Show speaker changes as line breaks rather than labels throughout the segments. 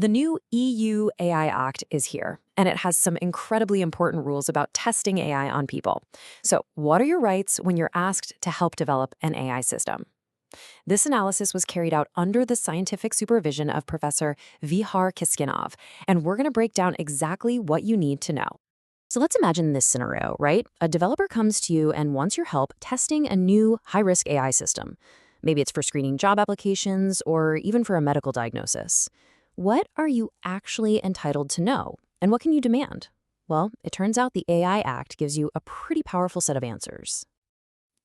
The new EU AI Act is here, and it has some incredibly important rules about testing AI on people. So, what are your rights when you're asked to help develop an AI system? This analysis was carried out under the scientific supervision of Professor Vihar Kiskinov, and we're going to break down exactly what you need to know. So let's imagine this scenario, right? A developer comes to you and wants your help testing a new high-risk AI system. Maybe it's for screening job applications or even for a medical diagnosis. What are you actually entitled to know? And what can you demand? Well, it turns out the AI Act gives you a pretty powerful set of answers.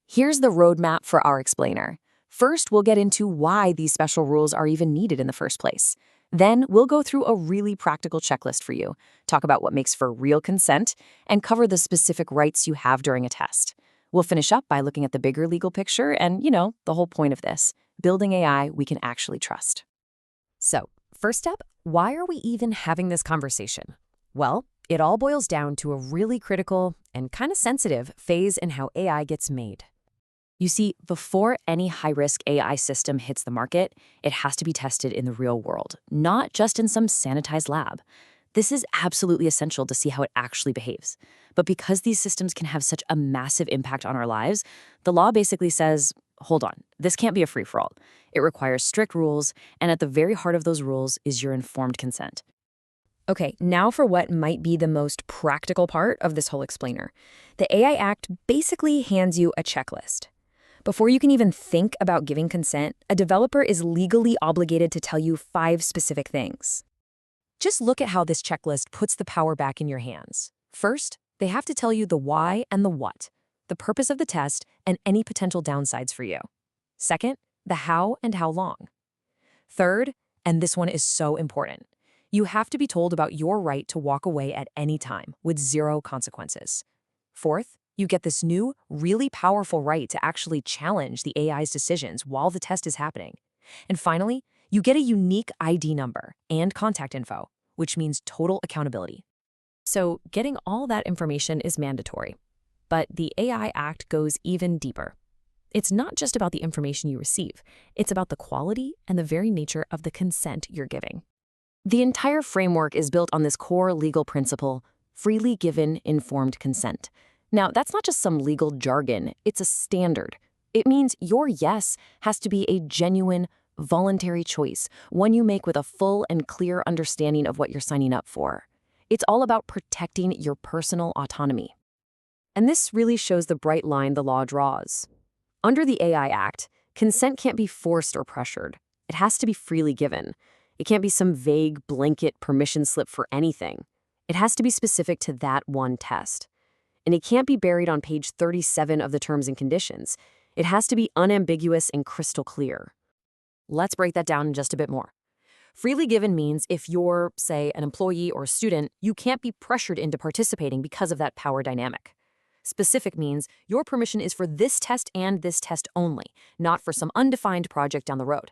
Here's the roadmap for our explainer. First, we'll get into why these special rules are even needed in the first place. Then, we'll go through a really practical checklist for you, talk about what makes for real consent, and cover the specific rights you have during a test. We'll finish up by looking at the bigger legal picture and, the whole point of this, building AI we can actually trust. So, first step, why are we even having this conversation? Well, it all boils down to a really critical and kind of sensitive phase in how AI gets made. You see, before any high-risk AI system hits the market, it has to be tested in the real world, not just in some sanitized lab. This is absolutely essential to see how it actually behaves. But because these systems can have such a massive impact on our lives, the law basically says, hold on, this can't be a free-for-all. It requires strict rules, and at the very heart of those rules is your informed consent. Okay, now for what might be the most practical part of this whole explainer. The AI Act basically hands you a checklist. Before you can even think about giving consent, a developer is legally obligated to tell you 5 specific things. Just look at how this checklist puts the power back in your hands. First, they have to tell you the why and the what, the purpose of the test, and any potential downsides for you. Second, the how and how long. Third, and this one is so important, you have to be told about your right to walk away at any time with 0 consequences. Fourth, you get this new, really powerful right to actually challenge the AI's decisions while the test is happening. And finally, you get a unique ID number and contact info, which means total accountability. So getting all that information is mandatory. But the AI Act goes even deeper. It's not just about the information you receive. It's about the quality and the very nature of the consent you're giving. The entire framework is built on this core legal principle, freely given informed consent. Now, that's not just some legal jargon, it's a standard. It means your yes has to be a genuine, voluntary choice, one you make with a full and clear understanding of what you're signing up for. It's all about protecting your personal autonomy. And this really shows the bright line the law draws. Under the AI Act, consent can't be forced or pressured. It has to be freely given. It can't be some vague blanket permission slip for anything. It has to be specific to that one test. And it can't be buried on page 37 of the terms and conditions. It has to be unambiguous and crystal clear. Let's break that down in just a bit more. Freely given means if you're, say, an employee or a student, you can't be pressured into participating because of that power dynamic. Specific means your permission is for this test and this test only, not for some undefined project down the road.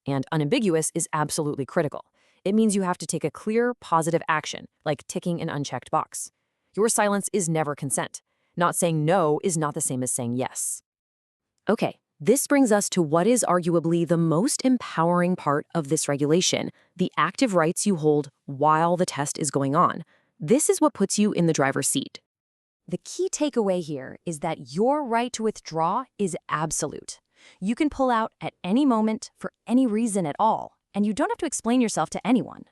And unambiguous is absolutely critical. It means you have to take a clear, positive action, like ticking an unchecked box. Your silence is never consent. Not saying no is not the same as saying yes. Okay, this brings us to what is arguably the most empowering part of this regulation, the active rights you hold while the test is going on. This is what puts you in the driver's seat. The key takeaway here is that your right to withdraw is absolute. You can pull out at any moment for any reason at all, and you don't have to explain yourself to anyone.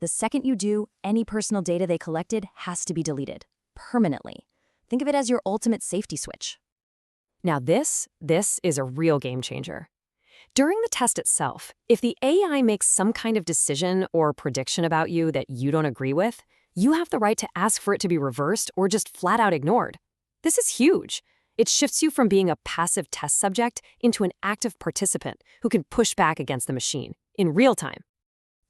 The second you do, any personal data they collected has to be deleted, permanently. Think of it as your ultimate safety switch. Now this is a real game changer. During the test itself, if the AI makes some kind of decision or prediction about you that you don't agree with, you have the right to ask for it to be reversed or just flat out ignored. This is huge. It shifts you from being a passive test subject into an active participant who can push back against the machine in real time.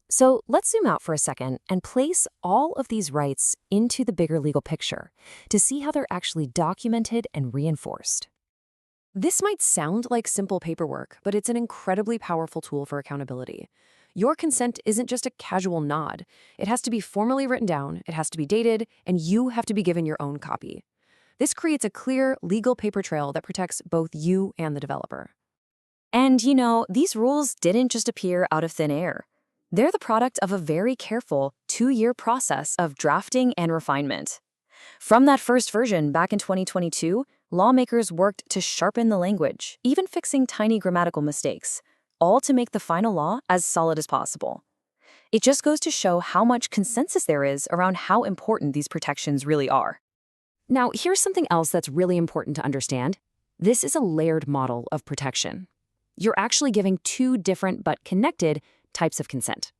So let's zoom out for a second and place all of these rights into the bigger legal picture to see how they're actually documented and reinforced. This might sound like simple paperwork, but it's an incredibly powerful tool for accountability. Your consent isn't just a casual nod. It has to be formally written down, it has to be dated, and you have to be given your own copy. This creates a clear legal paper trail that protects both you and the developer. And these rules didn't just appear out of thin air.
They're the product of a very careful 2-year process of drafting and refinement. From that first version back in 2022, lawmakers worked to sharpen the language, even fixing tiny grammatical mistakes, all to make the final law as solid as possible. It just goes to show how much consensus there is around how important these protections really are.
Now, here's something else that's really important to understand. This is a layered model of protection. You're actually giving 2 different but connected types of consent.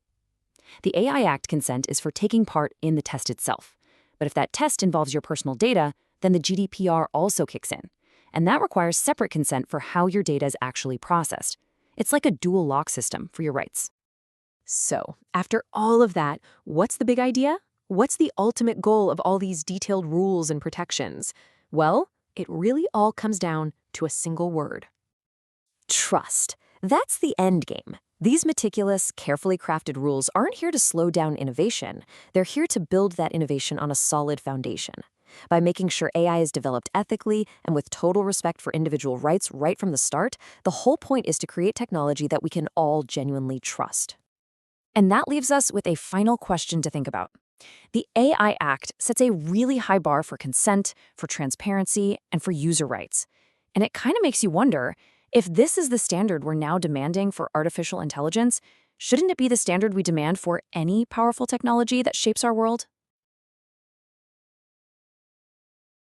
The AI Act consent is for taking part in the test itself. But if that test involves your personal data, then the GDPR also kicks in. And that requires separate consent for how your data is actually processed. It's like a dual lock system for your rights. So, after all of that, what's the big idea? What's the ultimate goal of all these detailed rules and protections? Well, it really all comes down to a single word. Trust. That's the end game. These meticulous, carefully crafted rules aren't here to slow down innovation. They're here to build that innovation on a solid foundation. By making sure AI is developed ethically and with total respect for individual rights right from the start, the whole point is to create technology that we can all genuinely trust. And that leaves us with a final question to think about. The AI Act sets a really high bar for consent, for transparency, and for user rights. And it kind of makes you wonder, if this is the standard we're now demanding for artificial intelligence, shouldn't it be the standard we demand for any powerful technology that shapes our world?